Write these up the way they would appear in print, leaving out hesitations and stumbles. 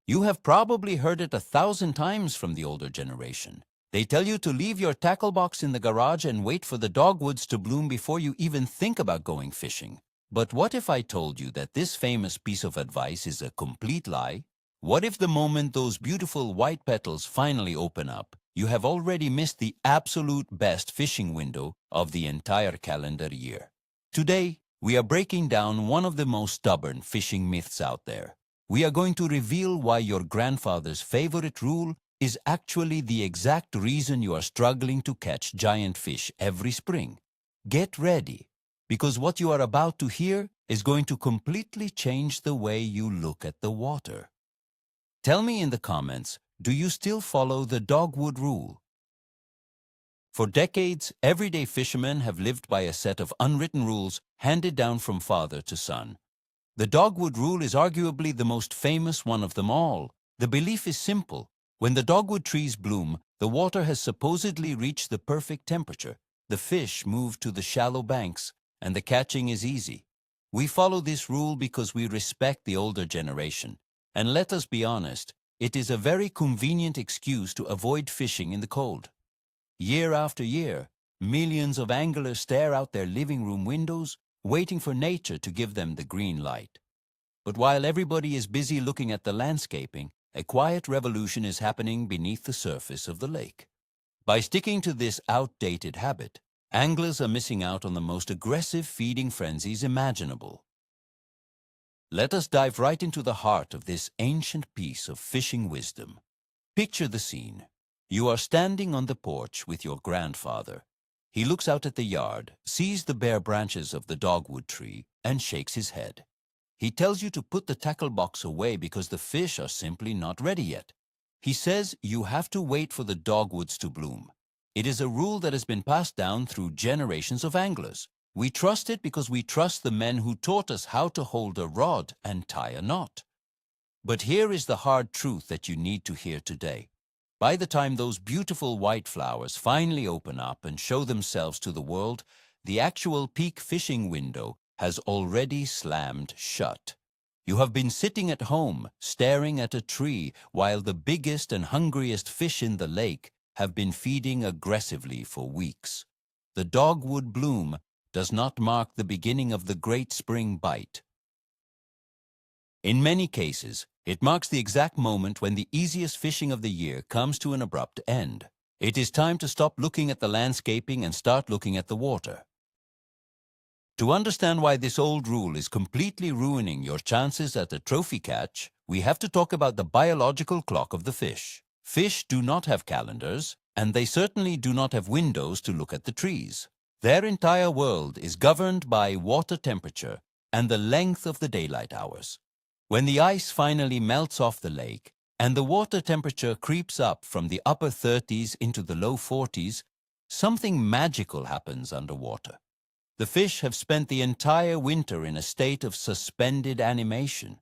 You have probably heard it 1,000 times from the older generation. They tell you to leave your tackle box in the garage and wait for the dogwoods to bloom before you even think about going fishing. But what if I told you that this famous piece of advice is a complete lie? What if the moment those beautiful white petals finally open up, you have already missed the absolute best fishing window of the entire calendar year? Today, we are breaking down one of the most stubborn fishing myths out there. We are going to reveal why your grandfather's favorite rule is actually the exact reason you are struggling to catch giant fish every spring. Get ready, because what you are about to hear is going to completely change the way you look at the water. Tell me in the comments, do you still follow the Dogwood rule? For decades, everyday fishermen have lived by a set of unwritten rules handed down from father to son. The Dogwood rule is arguably the most famous one of them all. The belief is simple. When the dogwood trees bloom, the water has supposedly reached the perfect temperature. The fish move to the shallow banks, and the catching is easy. We follow this rule because we respect the older generation. And let us be honest, it is a very convenient excuse to avoid fishing in the cold. Year after year, millions of anglers stare out their living room windows, waiting for nature to give them the green light. But while everybody is busy looking at the landscaping, a quiet revolution is happening beneath the surface of the lake. By sticking to this outdated habit, anglers are missing out on the most aggressive feeding frenzies imaginable. Let us dive right into the heart of this ancient piece of fishing wisdom. Picture the scene. You are standing on the porch with your grandfather. He looks out at the yard, sees the bare branches of the dogwood tree, and shakes his head. He tells you to put the tackle box away because the fish are simply not ready yet. He says you have to wait for the dogwoods to bloom. It is a rule that has been passed down through generations of anglers. We trust it because we trust the men who taught us how to hold a rod and tie a knot. But here is the hard truth that you need to hear today. By the time those beautiful white flowers finally open up and show themselves to the world, the actual peak fishing window has already slammed shut. You have been sitting at home, staring at a tree, while the biggest and hungriest fish in the lake have been feeding aggressively for weeks. The dogwood bloom does not mark the beginning of the great spring bite. In many cases, it marks the exact moment when the easiest fishing of the year comes to an abrupt end. It is time to stop looking at the landscaping and start looking at the water. To understand why this old rule is completely ruining your chances at a trophy catch, we have to talk about the biological clock of the fish. Fish do not have calendars, and they certainly do not have windows to look at the trees. Their entire world is governed by water temperature and the length of the daylight hours. When the ice finally melts off the lake and the water temperature creeps up from the upper 30s into the low 40s, something magical happens underwater. The fish have spent the entire winter in a state of suspended animation.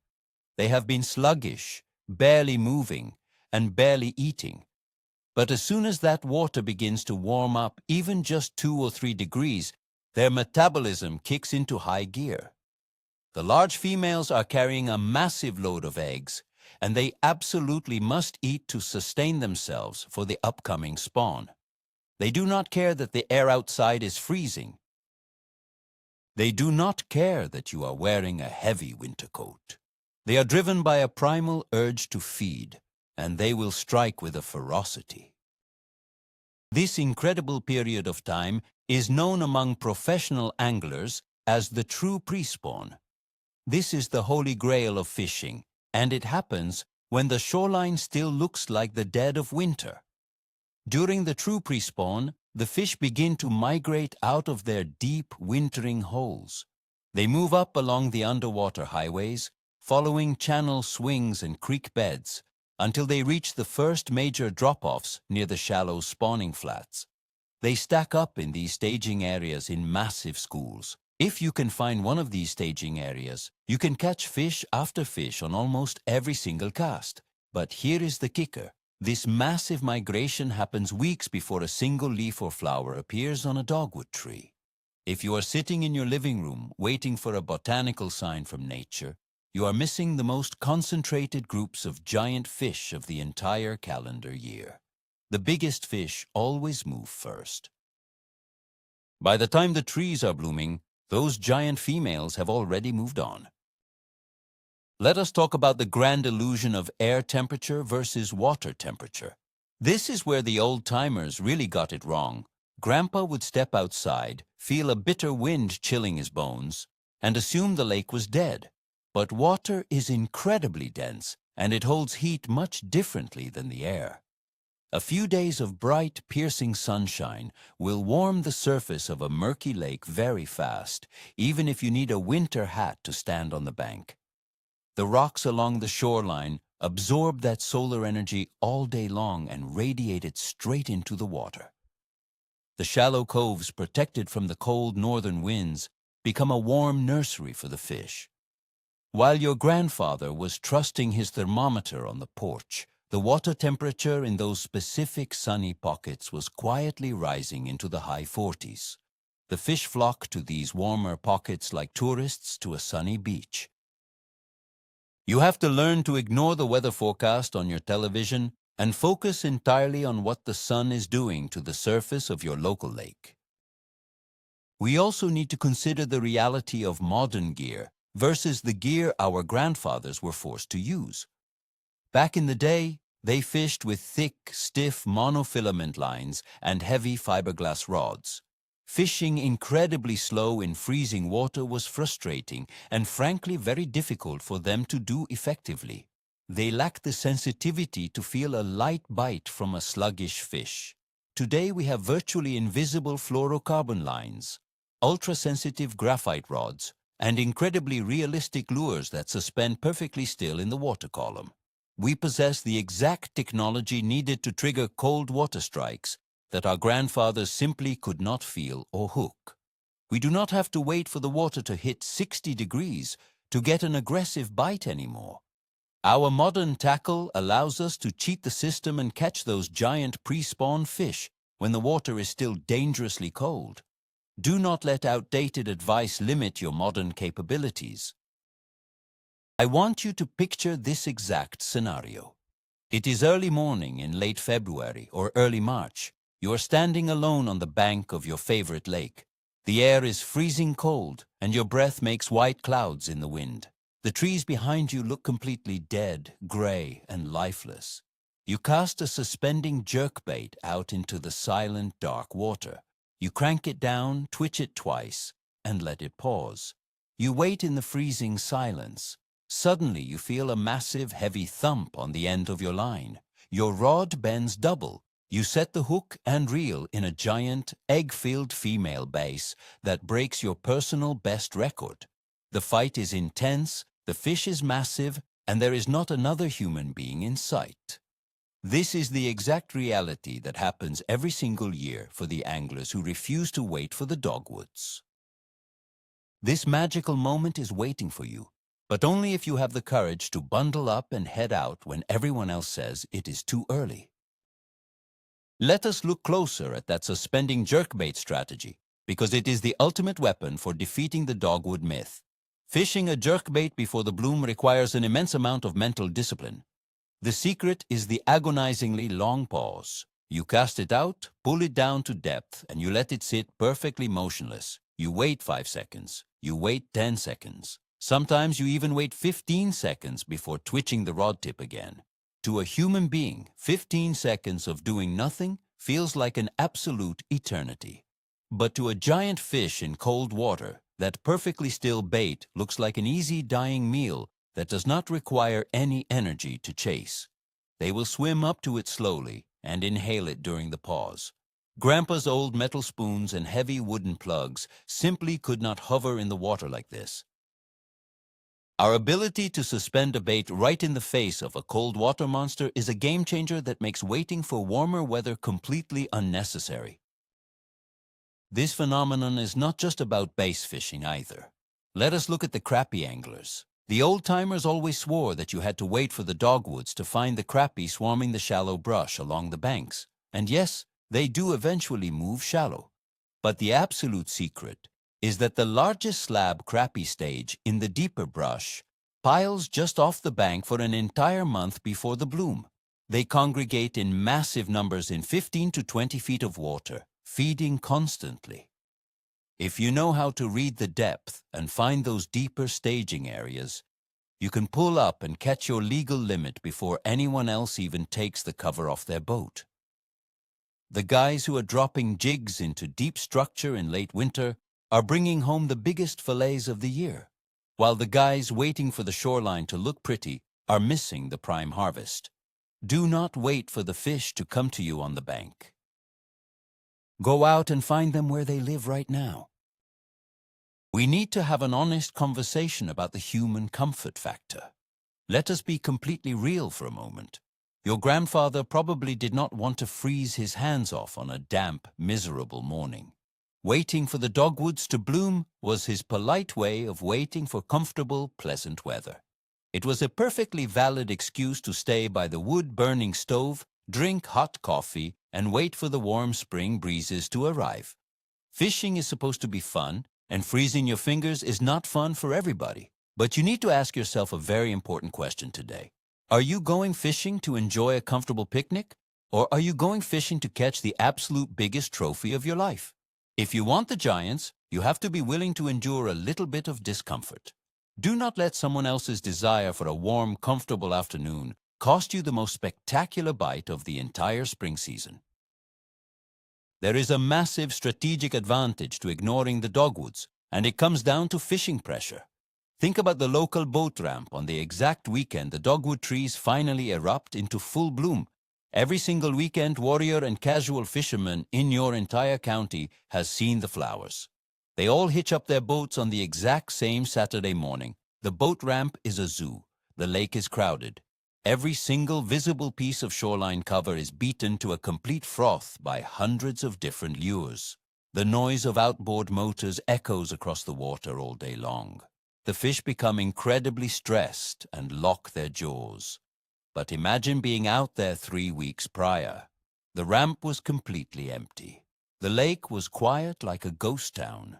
They have been sluggish, barely moving, and barely eating. But as soon as that water begins to warm up even just 2 or 3 degrees, their metabolism kicks into high gear. The large females are carrying a massive load of eggs, and they absolutely must eat to sustain themselves for the upcoming spawn. They do not care that the air outside is freezing. They do not care that you are wearing a heavy winter coat. They are driven by a primal urge to feed, and they will strike with a ferocity. This incredible period of time is known among professional anglers as the true prespawn. This is the holy grail of fishing, and it happens when the shoreline still looks like the dead of winter. During the true prespawn, the fish begin to migrate out of their deep wintering holes. They move up along the underwater highways, following channel swings and creek beds, until they reach the first major drop-offs near the shallow spawning flats. They stack up in these staging areas in massive schools. If you can find one of these staging areas, you can catch fish after fish on almost every single cast. But here is the kicker. This massive migration happens weeks before a single leaf or flower appears on a dogwood tree. If you are sitting in your living room waiting for a botanical sign from nature, you are missing the most concentrated groups of giant fish of the entire calendar year. The biggest fish always move first. By the time the trees are blooming, those giant females have already moved on. Let us talk about the grand illusion of air temperature versus water temperature. This is where the old-timers really got it wrong. Grandpa would step outside, feel a bitter wind chilling his bones, and assume the lake was dead. But water is incredibly dense, and it holds heat much differently than the air. A few days of bright, piercing sunshine will warm the surface of a murky lake very fast, even if you need a winter hat to stand on the bank. The rocks along the shoreline absorb that solar energy all day long and radiate it straight into the water. The shallow coves protected from the cold northern winds become a warm nursery for the fish. While your grandfather was trusting his thermometer on the porch, the water temperature in those specific sunny pockets was quietly rising into the high 40s. The fish flock to these warmer pockets like tourists to a sunny beach. You have to learn to ignore the weather forecast on your television and focus entirely on what the sun is doing to the surface of your local lake. We also need to consider the reality of modern gear versus the gear our grandfathers were forced to use. Back in the day, they fished with thick, stiff monofilament lines and heavy fiberglass rods. Fishing incredibly slow in freezing water was frustrating and frankly very difficult for them to do effectively. They lacked the sensitivity to feel a light bite from a sluggish fish. Today we have virtually invisible fluorocarbon lines, ultra-sensitive graphite rods, and incredibly realistic lures that suspend perfectly still in the water column. We possess the exact technology needed to trigger cold water strikes that our grandfathers simply could not feel or hook. We do not have to wait for the water to hit 60 degrees to get an aggressive bite anymore. Our modern tackle allows us to cheat the system and catch those giant pre-spawn fish when the water is still dangerously cold. Do not let outdated advice limit your modern capabilities. I want you to picture this exact scenario. It is early morning in late February or early March. You are standing alone on the bank of your favorite lake. The air is freezing cold, and your breath makes white clouds in the wind. The trees behind you look completely dead, gray, and lifeless. You cast a suspending jerkbait out into the silent, dark water. You crank it down, twitch it twice, and let it pause. You wait in the freezing silence. Suddenly, you feel a massive, heavy thump on the end of your line. Your rod bends double. You set the hook and reel in a giant, egg-filled female bass that breaks your personal best record. The fight is intense, the fish is massive, and there is not another human being in sight. This is the exact reality that happens every single year for the anglers who refuse to wait for the dogwoods. This magical moment is waiting for you, but only if you have the courage to bundle up and head out when everyone else says it is too early. Let us look closer at that suspending jerkbait strategy, because it is the ultimate weapon for defeating the dogwood myth. Fishing a jerkbait before the bloom requires an immense amount of mental discipline. The secret is the agonizingly long pause. You cast it out, pull it down to depth, and you let it sit perfectly motionless. You wait 5 seconds. You wait 10 seconds. Sometimes you even wait 15 seconds before twitching the rod tip again. To a human being, 15 seconds of doing nothing feels like an absolute eternity. But to a giant fish in cold water, that perfectly still bait looks like an easy dying meal that does not require any energy to chase. They will swim up to it slowly and inhale it during the pause. Grandpa's old metal spoons and heavy wooden plugs simply could not hover in the water like this. Our ability to suspend a bait right in the face of a cold water monster is a game changer that makes waiting for warmer weather completely unnecessary. This phenomenon is not just about bass fishing either. Let us look at the crappie anglers. The old-timers always swore that you had to wait for the dogwoods to find the crappie swarming the shallow brush along the banks. And yes, they do eventually move shallow. But the absolute secret is that the largest slab crappie stage in the deeper brush piles just off the bank for an entire month before the bloom. They congregate in massive numbers in 15 to 20 feet of water, feeding constantly. If you know how to read the depth and find those deeper staging areas, you can pull up and catch your legal limit before anyone else even takes the cover off their boat. The guys who are dropping jigs into deep structure in late winter are bringing home the biggest fillets of the year, while the guys waiting for the shoreline to look pretty are missing the prime harvest. Do not wait for the fish to come to you on the bank. Go out and find them where they live right now. We need to have an honest conversation about the human comfort factor. Let us be completely real for a moment. Your grandfather probably did not want to freeze his hands off on a damp, miserable morning. Waiting for the dogwoods to bloom was his polite way of waiting for comfortable, pleasant weather. It was a perfectly valid excuse to stay by the wood-burning stove, drink hot coffee, and wait for the warm spring breezes to arrive. Fishing is supposed to be fun, and freezing your fingers is not fun for everybody. But you need to ask yourself a very important question today. Are you going fishing to enjoy a comfortable picnic? Or are you going fishing to catch the absolute biggest trophy of your life? If you want the giants, you have to be willing to endure a little bit of discomfort. Do not let someone else's desire for a warm, comfortable afternoon cost you the most spectacular bite of the entire spring season. There is a massive strategic advantage to ignoring the dogwoods, and it comes down to fishing pressure. Think about the local boat ramp on the exact weekend the dogwood trees finally erupt into full bloom. Every single weekend warrior and casual fisherman in your entire county has seen the flowers. They all hitch up their boats on the exact same Saturday morning. The boat ramp is a zoo. The lake is crowded. Every single visible piece of shoreline cover is beaten to a complete froth by hundreds of different lures. The noise of outboard motors echoes across the water all day long. The fish become incredibly stressed and lock their jaws. But imagine being out there 3 weeks prior. The ramp was completely empty. The lake was quiet like a ghost town.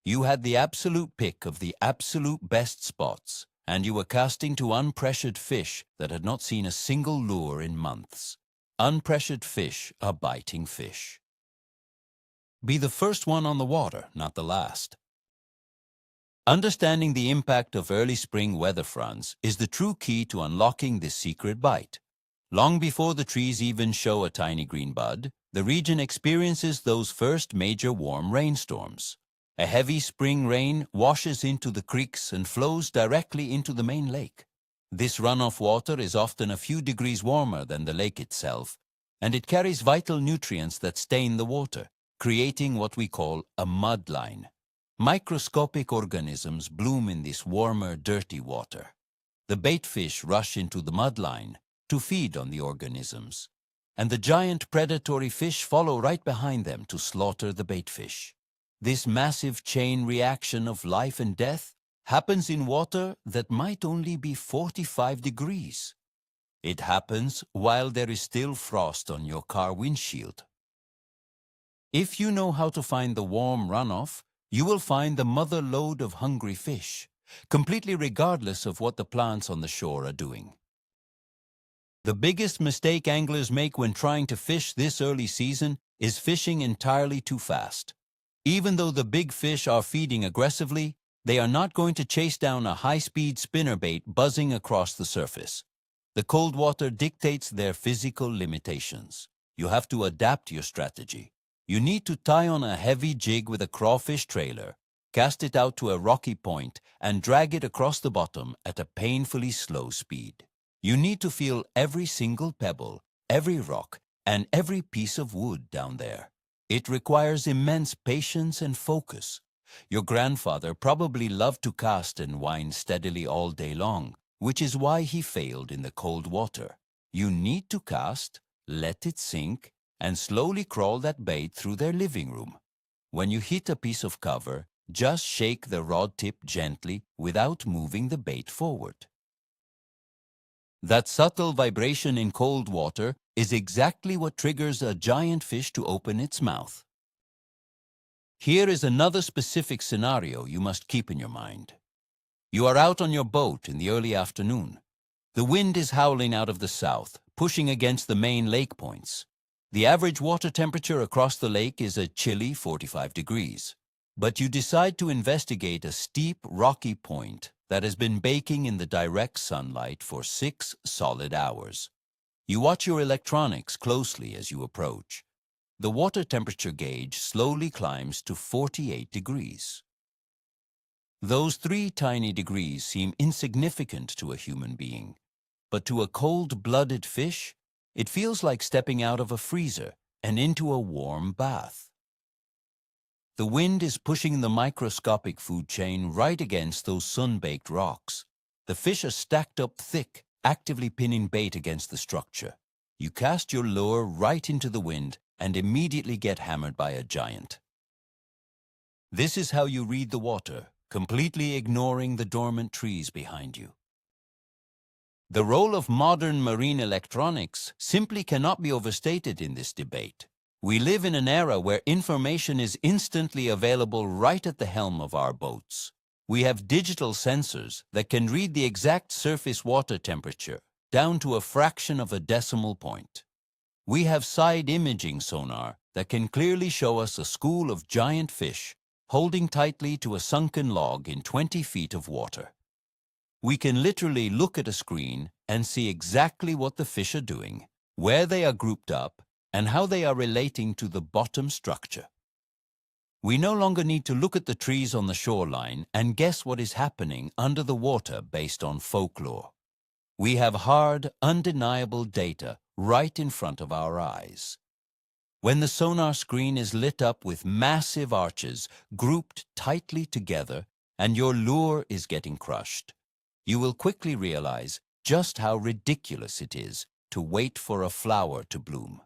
You had the absolute pick of the absolute best spots, and you were casting to unpressured fish that had not seen a single lure in months. Unpressured fish are biting fish. Be the first one on the water, not the last. Understanding the impact of early spring weather fronts is the true key to unlocking this secret bite. Long before the trees even show a tiny green bud, the region experiences those first major warm rainstorms. A heavy spring rain washes into the creeks and flows directly into the main lake. This runoff water is often a few degrees warmer than the lake itself, and it carries vital nutrients that stain the water, creating what we call a mud line. Microscopic organisms bloom in this warmer, dirty water. The baitfish rush into the mudline to feed on the organisms, and the giant predatory fish follow right behind them to slaughter the baitfish. This massive chain reaction of life and death happens in water that might only be 45 degrees. It happens while there is still frost on your car windshield. If you know how to find the warm runoff, you will find the mother lode of hungry fish, completely regardless of what the plants on the shore are doing. The biggest mistake anglers make when trying to fish this early season is fishing entirely too fast. Even though the big fish are feeding aggressively, they are not going to chase down a high-speed spinnerbait buzzing across the surface. The cold water dictates their physical limitations. You have to adapt your strategy. You need to tie on a heavy jig with a crawfish trailer, cast it out to a rocky point, and drag it across the bottom at a painfully slow speed. You need to feel every single pebble, every rock, and every piece of wood down there. It requires immense patience and focus. Your grandfather probably loved to cast and wind steadily all day long, which is why he failed in the cold water. You need to cast, let it sink, and slowly crawl that bait through their living room. When you hit a piece of cover, just shake the rod tip gently without moving the bait forward. That subtle vibration in cold water is exactly what triggers a giant fish to open its mouth. Here is another specific scenario you must keep in your mind. You are out on your boat in the early afternoon. The wind is howling out of the south, pushing against the main lake points. The average water temperature across the lake is a chilly 45 degrees. But you decide to investigate a steep, rocky point that has been baking in the direct sunlight for 6 solid hours. You watch your electronics closely as you approach. The water temperature gauge slowly climbs to 48 degrees. Those 3 tiny degrees seem insignificant to a human being, but to a cold-blooded fish, it feels like stepping out of a freezer and into a warm bath. The wind is pushing the microscopic food chain right against those sun-baked rocks. The fish are stacked up thick, actively pinning bait against the structure. You cast your lure right into the wind and immediately get hammered by a giant. This is how you read the water, completely ignoring the dormant trees behind you. The role of modern marine electronics simply cannot be overstated in this debate. We live in an era where information is instantly available right at the helm of our boats. We have digital sensors that can read the exact surface water temperature down to a fraction of a decimal point. We have side imaging sonar that can clearly show us a school of giant fish holding tightly to a sunken log in 20 feet of water. We can literally look at a screen and see exactly what the fish are doing, where they are grouped up, and how they are relating to the bottom structure. We no longer need to look at the trees on the shoreline and guess what is happening under the water based on folklore. We have hard, undeniable data right in front of our eyes. When the sonar screen is lit up with massive arches grouped tightly together and your lure is getting crushed, you will quickly realize just how ridiculous it is to wait for a flower to bloom.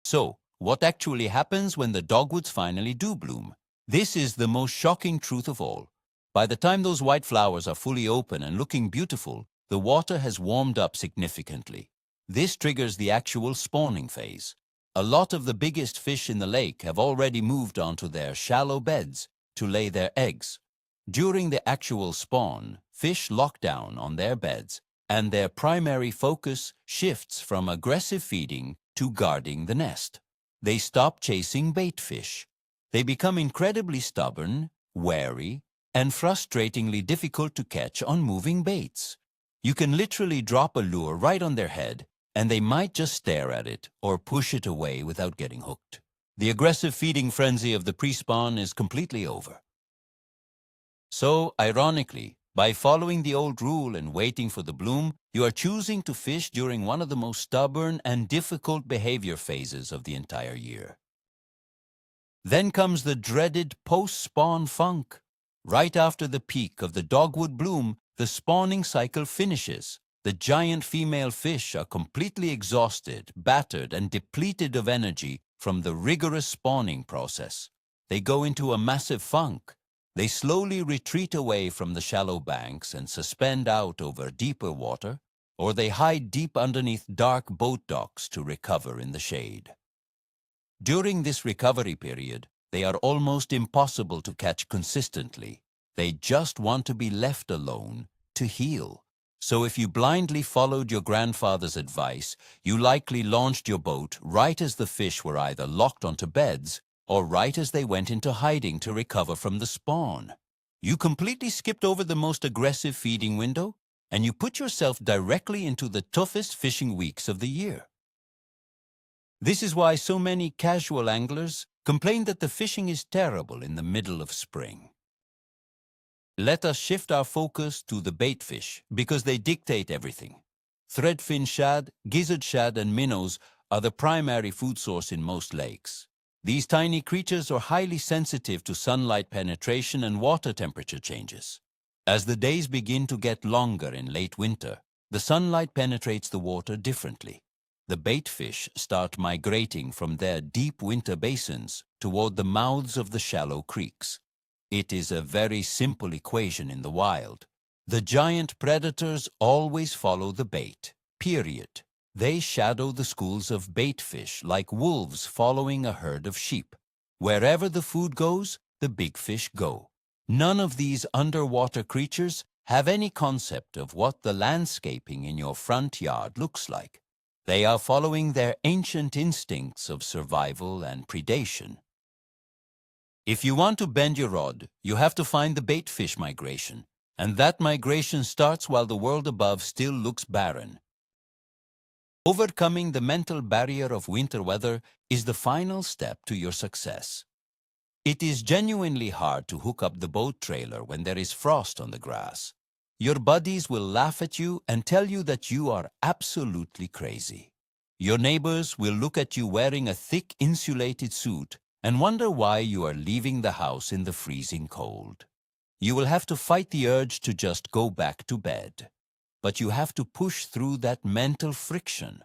So, what actually happens when the dogwoods finally do bloom? This is the most shocking truth of all. By the time those white flowers are fully open and looking beautiful, the water has warmed up significantly. This triggers the actual spawning phase. A lot of the biggest fish in the lake have already moved onto their shallow beds to lay their eggs. During the actual spawn, fish lock down on their beds, and their primary focus shifts from aggressive feeding to guarding the nest. They stop chasing bait fish. They become incredibly stubborn, wary, and frustratingly difficult to catch on moving baits. You can literally drop a lure right on their head, and they might just stare at it or push it away without getting hooked. The aggressive feeding frenzy of the prespawn is completely over. So, ironically, by following the old rule and waiting for the bloom, you are choosing to fish during one of the most stubborn and difficult behavior phases of the entire year. Then comes the dreaded post-spawn funk. Right after the peak of the dogwood bloom, the spawning cycle finishes. The giant female fish are completely exhausted, battered, and depleted of energy from the rigorous spawning process. They go into a massive funk. They slowly retreat away from the shallow banks and suspend out over deeper water, or they hide deep underneath dark boat docks to recover in the shade. During this recovery period, they are almost impossible to catch consistently. They just want to be left alone to heal. So if you blindly followed your grandfather's advice, you likely launched your boat right as the fish were either locked onto beds or right as they went into hiding to recover from the spawn. You completely skipped over the most aggressive feeding window, and you put yourself directly into the toughest fishing weeks of the year. This is why so many casual anglers complain that the fishing is terrible in the middle of spring. Let us shift our focus to the bait fish because they dictate everything. Threadfin shad, gizzard shad, and minnows are the primary food source in most lakes. These tiny creatures are highly sensitive to sunlight penetration and water temperature changes. As the days begin to get longer in late winter, the sunlight penetrates the water differently. The bait fish start migrating from their deep winter basins toward the mouths of the shallow creeks. It is a very simple equation in the wild. The giant predators always follow the bait, period. They shadow the schools of bait fish like wolves following a herd of sheep. Wherever the food goes, the big fish go. None of these underwater creatures have any concept of what the landscaping in your front yard looks like. They are following their ancient instincts of survival and predation. If you want to bend your rod, you have to find the bait fish migration, and that migration starts while the world above still looks barren. Overcoming the mental barrier of winter weather is the final step to your success. It is genuinely hard to hook up the boat trailer when there is frost on the grass. Your buddies will laugh at you and tell you that you are absolutely crazy. Your neighbors will look at you wearing a thick insulated suit and wonder why you are leaving the house in the freezing cold. You will have to fight the urge to just go back to bed. But you have to push through that mental friction.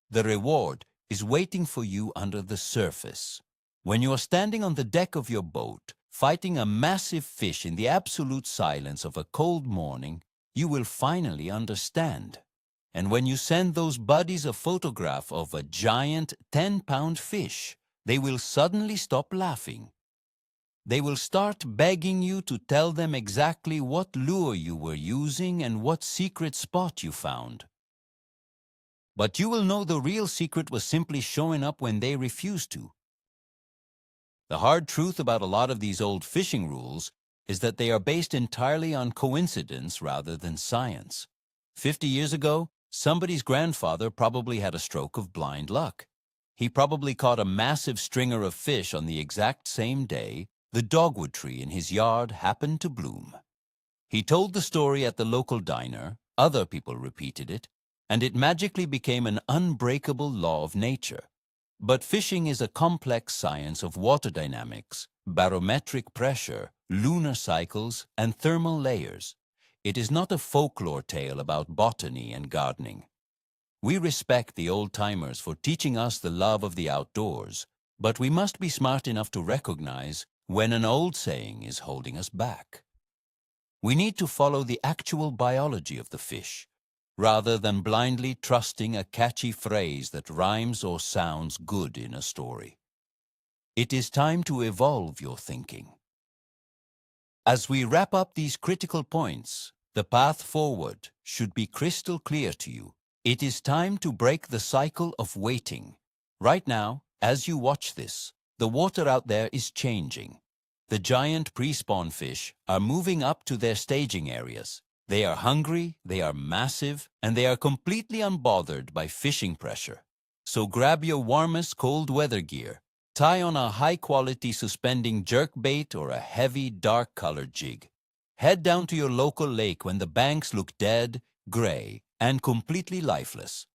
The reward is waiting for you under the surface. When you are standing on the deck of your boat, fighting a massive fish in the absolute silence of a cold morning, you will finally understand. And when you send those buddies a photograph of a giant 10-pound fish, they will suddenly stop laughing. They will start begging you to tell them exactly what lure you were using and what secret spot you found. But you will know the real secret was simply showing up when they refused to. The hard truth about a lot of these old fishing rules is that they are based entirely on coincidence rather than science. 50 years ago, somebody's grandfather probably had a stroke of blind luck. He probably caught a massive stringer of fish on the exact same day the dogwood tree in his yard happened to bloom. He told the story at the local diner, other people repeated it, and it magically became an unbreakable law of nature. But fishing is a complex science of water dynamics, barometric pressure, lunar cycles, and thermal layers. It is not a folklore tale about botany and gardening. We respect the old-timers for teaching us the love of the outdoors, but we must be smart enough to recognize when an old saying is holding us back. We need to follow the actual biology of the fish, rather than blindly trusting a catchy phrase that rhymes or sounds good in a story. It is time to evolve your thinking. As we wrap up these critical points, the path forward should be crystal clear to you. It is time to break the cycle of waiting. Right now, as you watch this, the water out there is changing. The giant prespawn fish are moving up to their staging areas. They are hungry, they are massive, and they are completely unbothered by fishing pressure. So grab your warmest cold weather gear, tie on a high-quality suspending jerkbait or a heavy, dark-colored jig. Head down to your local lake when the banks look dead, gray, and completely lifeless.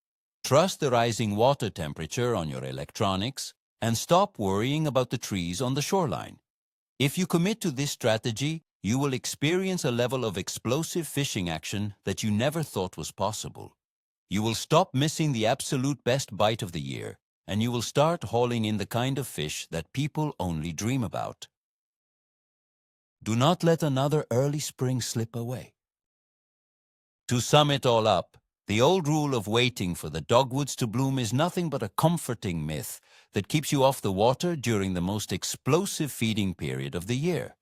Trust the rising water temperature on your electronics and stop worrying about the trees on the shoreline. If you commit to this strategy, you will experience a level of explosive fishing action that you never thought was possible. You will stop missing the absolute best bite of the year, and you will start hauling in the kind of fish that people only dream about. Do not let another early spring slip away. To sum it all up, the old rule of waiting for the dogwoods to bloom is nothing but a comforting myth that keeps you off the water during the most explosive feeding period of the year.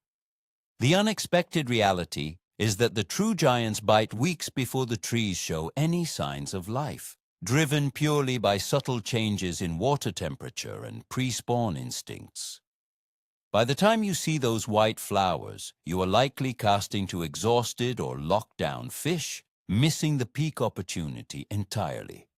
The unexpected reality is that the true giants bite weeks before the trees show any signs of life, driven purely by subtle changes in water temperature and pre-spawn instincts. By the time you see those white flowers, you are likely casting to exhausted or locked down fish, missing the peak opportunity entirely.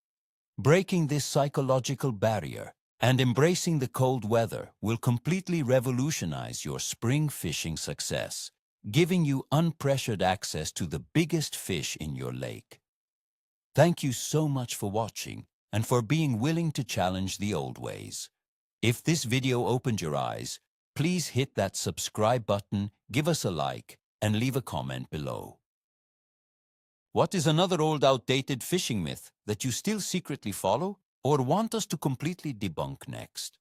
Breaking this psychological barrier and embracing the cold weather will completely revolutionize your spring fishing success, giving you unpressured access to the biggest fish in your lake. Thank you so much for watching and for being willing to challenge the old ways. If this video opened your eyes, please hit that subscribe button, give us a like, and leave a comment below. What is another old outdated fishing myth that you still secretly follow or want us to completely debunk next?